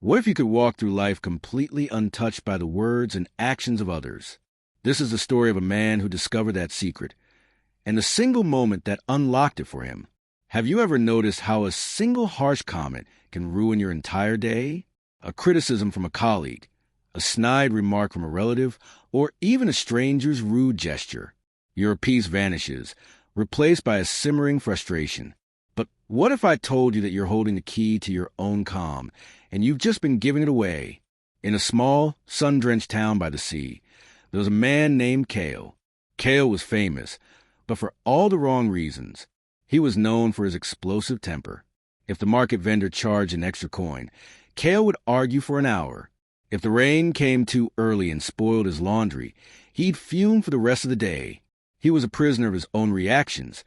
What if you could walk through life completely untouched by the words and actions of others? This is the story of a man who discovered that secret, and the single moment that unlocked it for him. Have you ever noticed how a single harsh comment can ruin your entire day? A criticism from a colleague, a snide remark from a relative, or even a stranger's rude gesture. Your peace vanishes, replaced by a simmering frustration. But what if I told you that you're holding the key to your own calm, and you've just been giving it away? In a small, sun-drenched town by the sea, there was a man named Kale. Kale was famous, but for all the wrong reasons. He was known for his explosive temper. If the market vendor charged an extra coin, Kale would argue for an hour. If the rain came too early and spoiled his laundry, he'd fume for the rest of the day. He was a prisoner of his own reactions,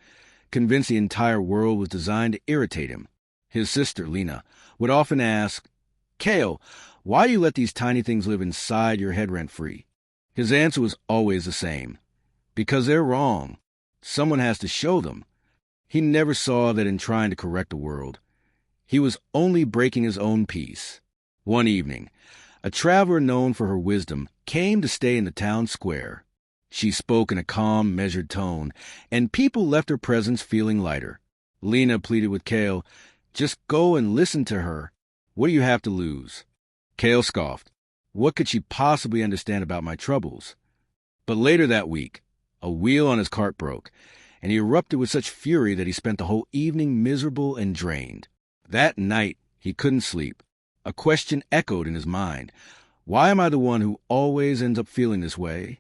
convinced the entire world was designed to irritate him. His sister, Lena, would often ask, "Kale, why do you let these tiny things live inside your head rent-free?" His answer was always the same. Because they're wrong. Someone has to show them. He never saw that in trying to correct the world, he was only breaking his own peace. One evening, a traveler known for her wisdom came to stay in the town square. She spoke in a calm, measured tone, and people left her presence feeling lighter. Lena pleaded with Kale, "Just go and listen to her. What do you have to lose?" Kale scoffed. What could she possibly understand about my troubles? But later that week, a wheel on his cart broke, and he erupted with such fury that he spent the whole evening miserable and drained. That night, he couldn't sleep. A question echoed in his mind. Why am I the one who always ends up feeling this way?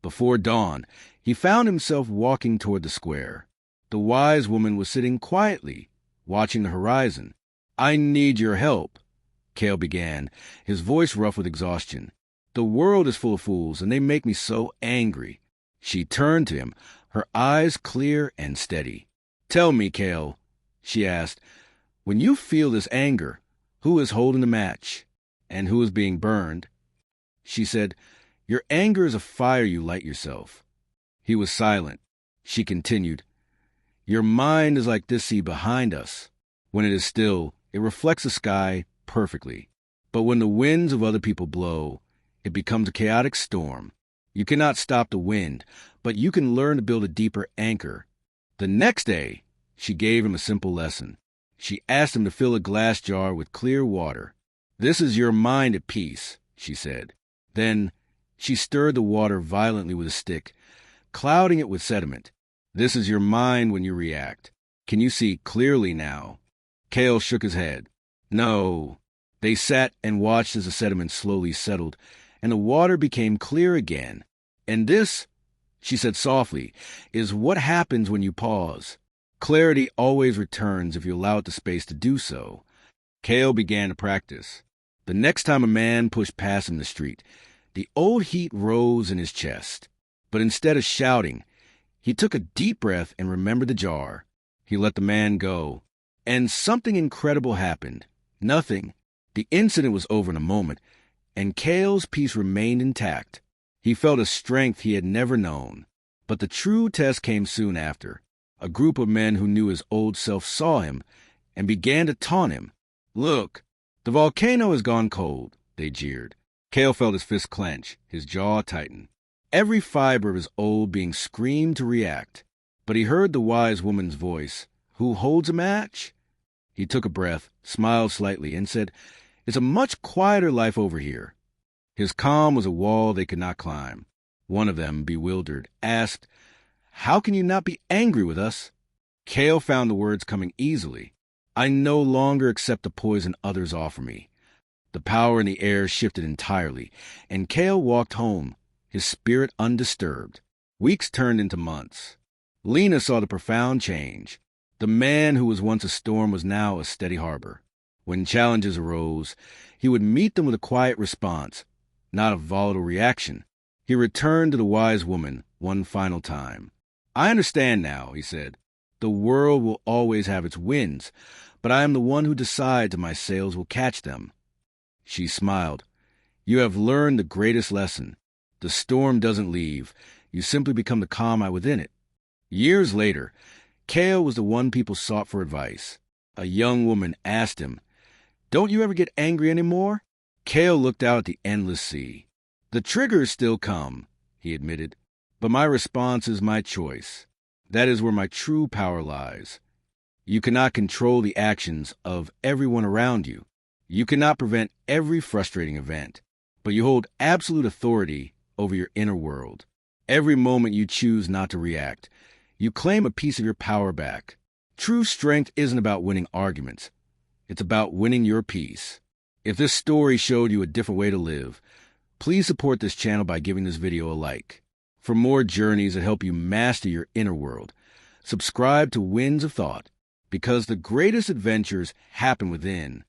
Before dawn, he found himself walking toward the square. The wise woman was sitting quietly, watching the horizon. "I need your help," Kale began, his voice rough with exhaustion. "The world is full of fools, and they make me so angry." She turned to him, her eyes clear and steady. "Tell me, Kale," she asked, "when you feel this anger, who is holding the match, and who is being burned?" She said, "Your anger is a fire you light yourself." He was silent. She continued, "Your mind is like this sea behind us. When it is still, it reflects the sky perfectly. But when the winds of other people blow, it becomes a chaotic storm. You cannot stop the wind, but you can learn to build a deeper anchor." The next day, she gave him a simple lesson. She asked him to fill a glass jar with clear water. "This is your mind at peace," she said. Then she stirred the water violently with a stick, clouding it with sediment. "This is your mind when you react. Can you see clearly now?" Kale shook his head. "No." They sat and watched as the sediment slowly settled, and the water became clear again. "And this," she said softly, "is what happens when you pause. Clarity always returns if you allow it the space to do so." Kale began to practice. The next time a man pushed past him in the street, the old heat rose in his chest. But instead of shouting, he took a deep breath and remembered the jar. He let the man go. And something incredible happened. Nothing. The incident was over in a moment, and Kale's peace remained intact. He felt a strength he had never known. But the true test came soon after. A group of men who knew his old self saw him and began to taunt him. "Look, the volcano has gone cold," they jeered. Kale felt his fist clench, his jaw tighten. Every fiber of his old being screamed to react. But he heard the wise woman's voice. "Who holds a match?" He took a breath, smiled slightly, and said, "It's a much quieter life over here." His calm was a wall they could not climb. One of them, bewildered, asked, "How can you not be angry with us?" Kale found the words coming easily. "I no longer accept the poison others offer me." The power in the air shifted entirely, and Kale walked home, his spirit undisturbed. Weeks turned into months. Lena saw the profound change. The man who was once a storm was now a steady harbor. When challenges arose, he would meet them with a quiet response, not a volatile reaction. He returned to the wise woman one final time. "I understand now," he said. "The world will always have its winds, but I am the one who decides if my sails will catch them." She smiled. "You have learned the greatest lesson. The storm doesn't leave. You simply become the calm within it." Years later, Kale was the one people sought for advice. A young woman asked him, Don't you ever get angry anymore? Kale looked out at the endless sea. The triggers still come, he admitted, but my response is my choice. That is where my true power lies. You cannot control the actions of everyone around you. You cannot prevent every frustrating event, but you hold absolute authority over your inner world. Every moment you choose not to react, you claim a piece of your power back. True strength isn't about winning arguments. It's about winning your peace. If this story showed you a different way to live, please support this channel by giving this video a like. For more journeys that help you master your inner world, subscribe to Winds of Thought, because the greatest adventures happen within.